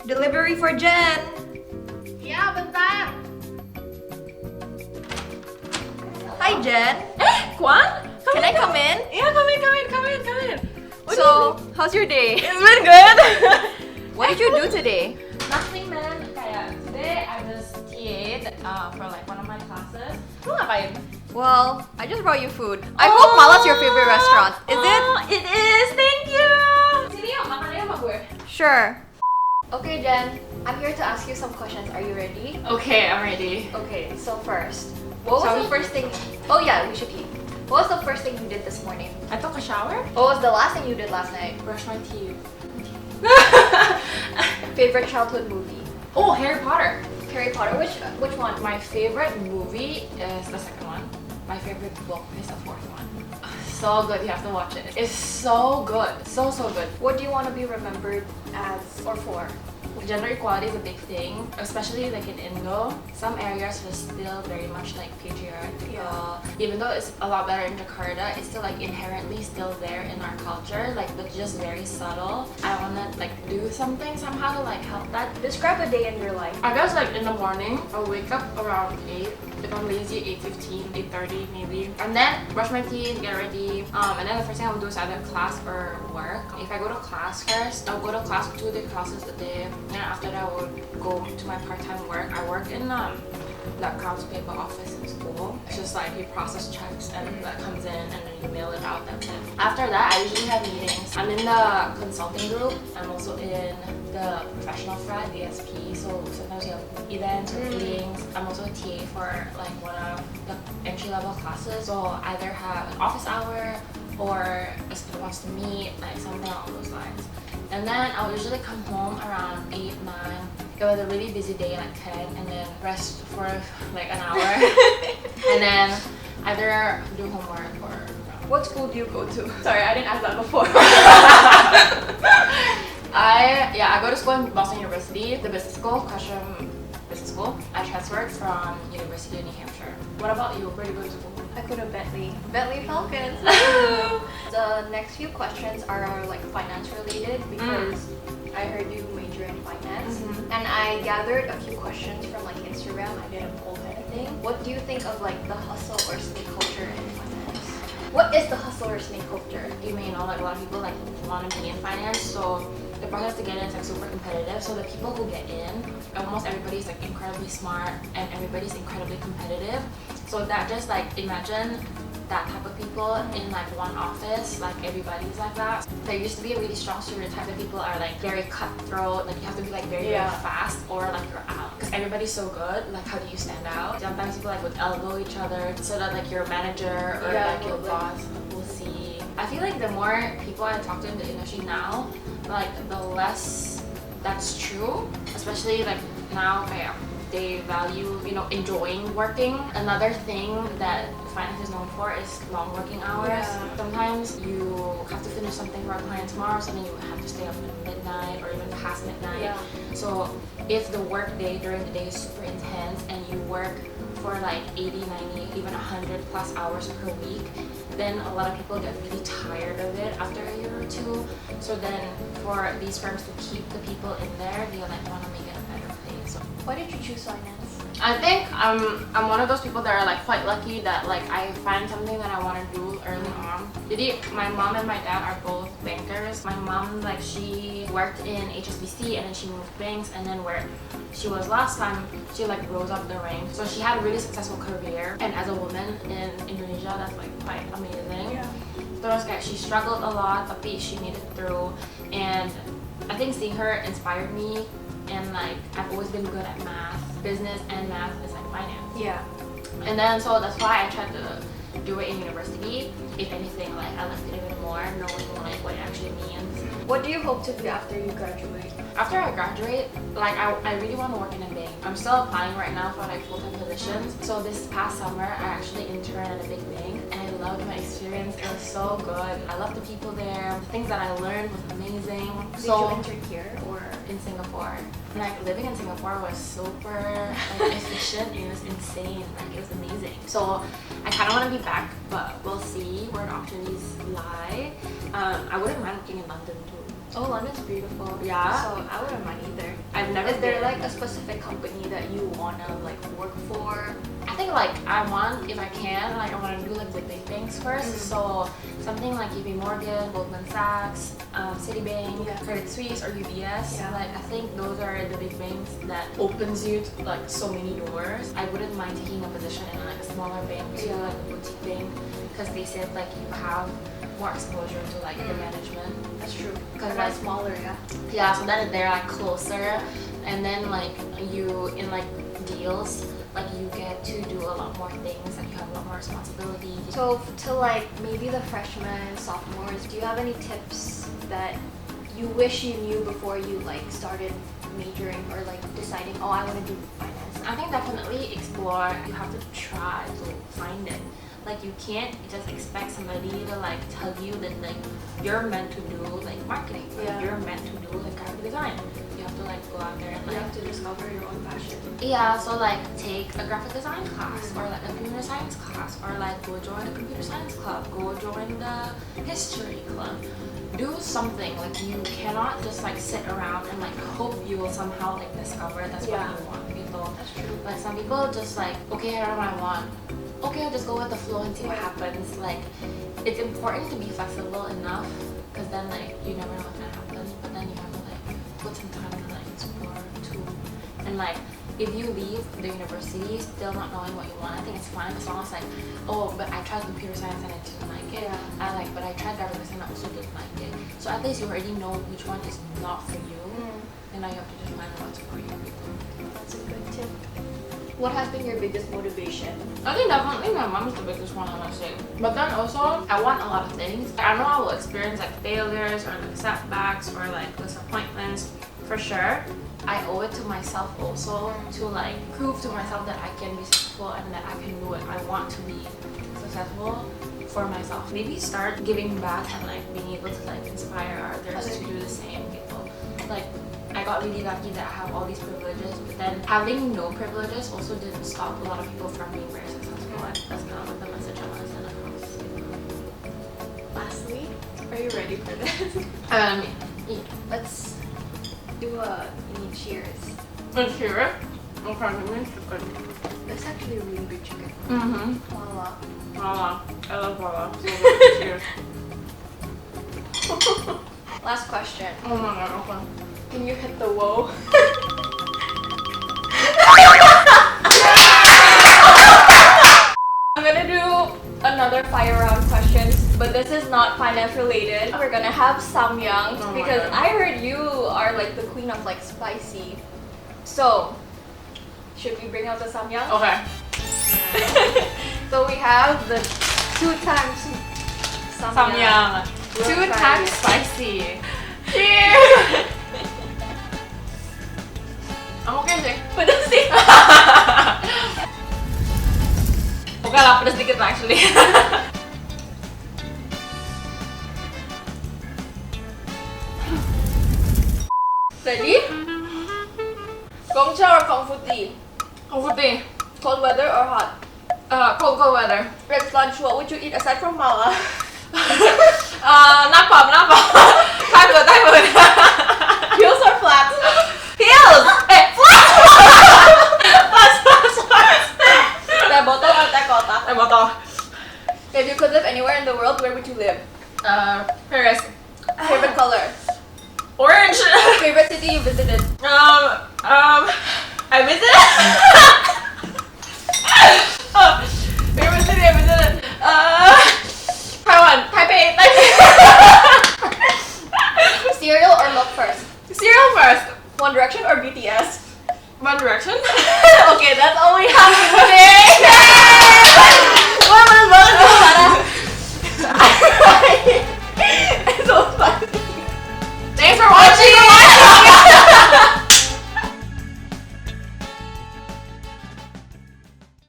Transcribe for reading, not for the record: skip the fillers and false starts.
Delivery for Jen! Yeah, bentar. Hi Jen! Kwan? Can I come in? Yeah, come in. So, how's your day? It's been good. What did you do today? Nothing, man. Kayak today I just TA'd for like one of my classes. Lu ngapain? Well, I just brought you food. I hope Mala's your favorite restaurant. Is it? It is. Thank you. Sini yuk makan aja sama gue. Sure. Okay Jen, I'm here to ask you some questions. Are you ready? Okay, I'm ready. Okay, so first, what was Shall the we? first thing? Oh yeah, we should eat. What was the first thing you did this morning? I took a shower. What was the last thing you did last night? Brush my teeth. Favorite childhood movie? Oh, Harry Potter. Harry Potter. Which one? My favorite movie is the second one. My favorite book is the fourth one. So good, you have to watch it. It's so good, so good. What do you want to be remembered as or for? Gender equality is a big thing, especially like in Indo. Some areas are still very much like patriarchal. Yeah. Even though it's a lot better in Jakarta, it's still like inherently still there in our culture, like but just very subtle. I wanna like do something somehow to like help that. Describe a day in your life. I guess like in the morning, I'll wake up around 8. If I'm lazy, 8:15, 8:30 maybe. And then brush my teeth, get ready. And then the first thing I would do is either class or work. If I go to class first, I'll go to class 2 classes a day. And after that, I would go to my part-time work. I work in the accounts payable office in school. It's just like you process checks and that comes in and then you mail it out, that's it. After that, I usually have meetings. I'm in the consulting group. I'm also in the professional front, ESP. So sometimes you have events or meetings. I'm also a TA for like one of the entry-level classes. So either have an office hour or a student wants to meet, like something along those lines. And then I'll usually come home around 8, 9. It was a really busy day, like 10, and then rest for like an hour. And then either do homework or... What school do you go to? Sorry, I didn't ask that before. I go to school in Boston University, the business school, Questrom Business School. I transferred from University of New Hampshire. What about you? Where do you go to school? I go to Bentley Falcons. The next few questions are like finance related because I heard you major in finance, and I gathered a few questions from like Instagram. I did a poll kind of thing. What do you think of like the hustle or snake culture in finance? What is the hustle or snake culture? You may know like a lot of people like want to be in finance, so the process to get in is like super competitive. So the people who get in, almost everybody's like incredibly smart and everybody's incredibly competitive. So that just like imagine that type of people in like one office, like everybody's like that. There used to be a really strong stereotype that people are like very cutthroat, like you have to be like very fast or like you're out. Because everybody's so good, like how do you stand out? Sometimes people like would elbow each other so that like your manager or like your boss will see. I feel like the more people I talk to in the industry now, like the less that's true. Especially like now, they value, you know, enjoying working. Another thing that finance is known for is long working hours. Yeah. Sometimes you have to finish something for a client tomorrow, so then you have to stay up at midnight or even past midnight. Yeah. So if the work day during the day is super intense and you work for like 80, 90, even 100 plus hours per week, then a lot of people get really tired of it after a year or two. So then for these firms to keep the people in there, they like want to make it a better place. So Why did you choose finance? I think I'm one of those people that are like quite lucky that like I find something that I want to do early on. Jadi, my mom and my dad are both bankers. My mom, like, she worked in HSBC and then she moved banks, and then where she was last time, she like rose up the ranks. So she had a really successful career, and as a woman in Indonesia, that's like quite amazing. Yeah. Terus kayak she struggled a lot, tapi she made it through, and I think seeing her inspired me. And like I've always been good at math. Business and math is like finance. Yeah. And then so that's why I tried to do it in university. If anything, like I liked it even more, knowing like what it actually means. What do you hope to be after you graduate? After I graduate, like I really want to work in a bank. I'm still applying right now for like full-time positions. So this past summer, I actually interned at a big bank, and I loved my experience. It was so good. I loved the people there. The things that I learned was amazing. Did you intern here or in Singapore? Like living in Singapore was super like, efficient. It was insane. Like it was amazing. So I kind of want to be back, but we'll see where the opportunities lie. I wouldn't mind working in London too. Oh, London's beautiful. Yeah. So I wouldn't mind either. I've never Is there been. like a specific company that you wanna like work for? I think like I want, if I can, like I want to do like the big things first. So something like JP Morgan, Goldman Sachs, Citibank, Yeah. Credit Suisse, or UBS. Yeah. Like I think those are the big banks that opens you to like so many doors. I wouldn't mind taking a position in like a smaller bank too, Yeah. like a boutique bank, because they said like you have more exposure to like the management. That's true. Because And like that's smaller, yeah. yeah, so then they're like closer, and then like you in like deals, like you get to do a lot more things, and you have a lot more responsibility. So to like maybe the freshmen, sophomores, do you have any tips that you wish you knew before you like started majoring or like deciding, oh, I want to do finance? I think definitely explore. You have to try to find it. Like you can't just expect somebody to like tell you that like you're meant to do like marketing. Like, Yeah. you're meant to do like graphic design. You have to like go out there and You like have to discover your own passion. yeah, so like take a graphic design class or like a computer science class or like go join a computer science club, go join the history club. Do something. Like you cannot just like sit around and like hope you will somehow like discover that's Yeah. what you want. That's true. Like some people just like, okay, I don't know what I want. Okay, I'll just go with the flow and see what happens. Like it's important to be flexible enough, because then like you never know what's gonna happen. But then you have to like put some time to like explore too. And like if you leave the university still not knowing what you want, I think it's fine as long as like, oh, but I tried computer science and I didn't like it. Yeah. But I tried graphic design and I also didn't like it. So at least you already know which one is not for you. And now you have to just find what's for you. That's a good tip. What has been your biggest motivation? I think definitely my mom is the biggest one, I must say. But then also, I want a lot of things. I know I will experience like failures or like setbacks or like disappointments for sure. I owe it to myself also to like prove to myself that I can be successful and that I can do it. I want to be successful for myself. Maybe start giving back and like being able to like inspire others to do the same. People like. I got really lucky that I have all these privileges, but then having no privileges also didn't stop a lot of people from being very successful. And that's kind of like the message I want to send across. Lastly, are you ready for this? Yeah. Let's do a mini cheers. Let's hear it. Okay, give me chicken. It's actually a really good chicken. Voila. Voila. I love voila. So good. Cheers. Last question. Oh my god, okay. Can you hit the whoa? I'm gonna do another fire round questions, but this is not finance related. We're gonna have samyang because I heard you are like the queen of like spicy. So, should we bring out the samyang? Okay. So we have the 2 times samyang. Samyang. We'll 2 try times it. spicy. Cheers! I'm okay sih. Pedas sih. Oke lah, pedas dikit lah actually. Ready? Gongcha or Kung Fu tea? Kung Fu tea. Cold weather or hot? Cold weather. Next lunch, what would you eat aside from mala? Napam. Thai food. Heels or flats? Heels! Flats! Teh botol or teh kotak? Botol. If you could live anywhere in the world, where would you live? Paris. Favorite color? Orange. Favorite city you visited? I visited. Favorite city I visited. Taiwan. Taipei. Cereal or milk first? Cereal first. One Direction or BTS? One Direction. Okay, that's all we have today.